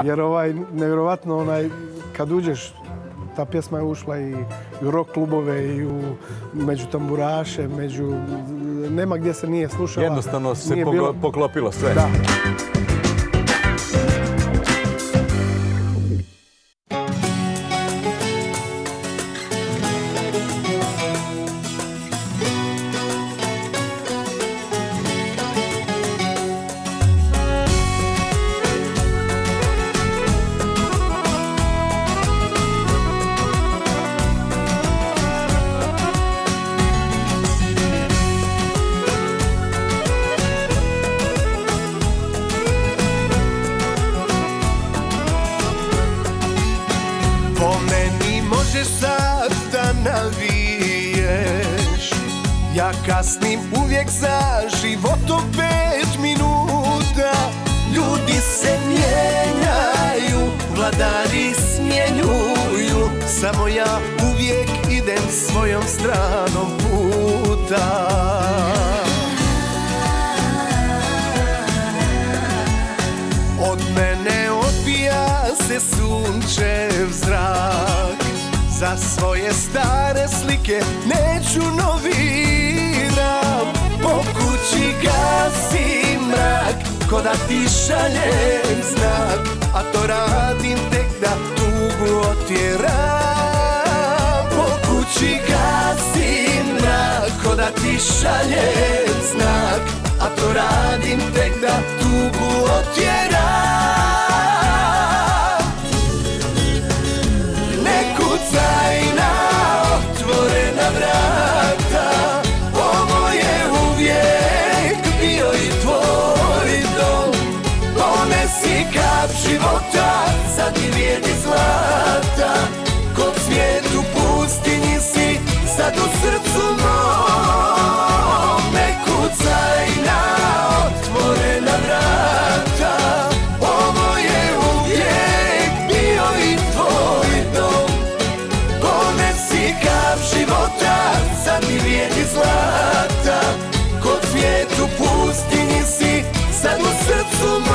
Jer nevjerovatno kad uđeš, ta pjesma je ušla i u rock klubove i među tamburaše, nema gdje se nije slušala. Jednostavno se poklopilo sve. Da. Ja kasnim uvijek za životom 5 minuta. Ljudi se mijenjaju, vladari smjenjuju, samo ja uvijek idem svojom stranom puta. Od mene odbija se sunčev zrak, za svoje stare slike neću noviram. Po kući gasim mrak, ko da ti šaljem znak, a to radim tek da tugu otjeram. Po kući gasim mrak, ko da ti šaljem znak, a to radim tek da tugu otjeram. Kucaj na otvorena vrata, ovo je uvijek bio i tvoj dom. Ponesi kap života, sad mi vrijedi zlata, ko cvijet u pustinji si, sad u srcu mom. Ne kucaj na otvorena vrata, ovo je uvijek bio i tvoj dom. Kap života, sad mi vrijedi zlata, ko cvijet u pustinji si, sad u srcu mom.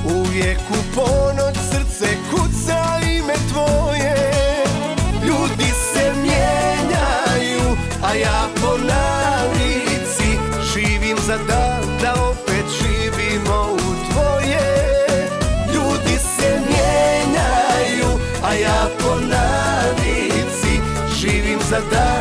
Uvijek u ponoć srce kuca ime tvoje. Ljudi se mijenjaju, a ja po navici živim za dan da opet živimo u tvoje. Ljudi se mijenjaju, a ja po navici živim za dan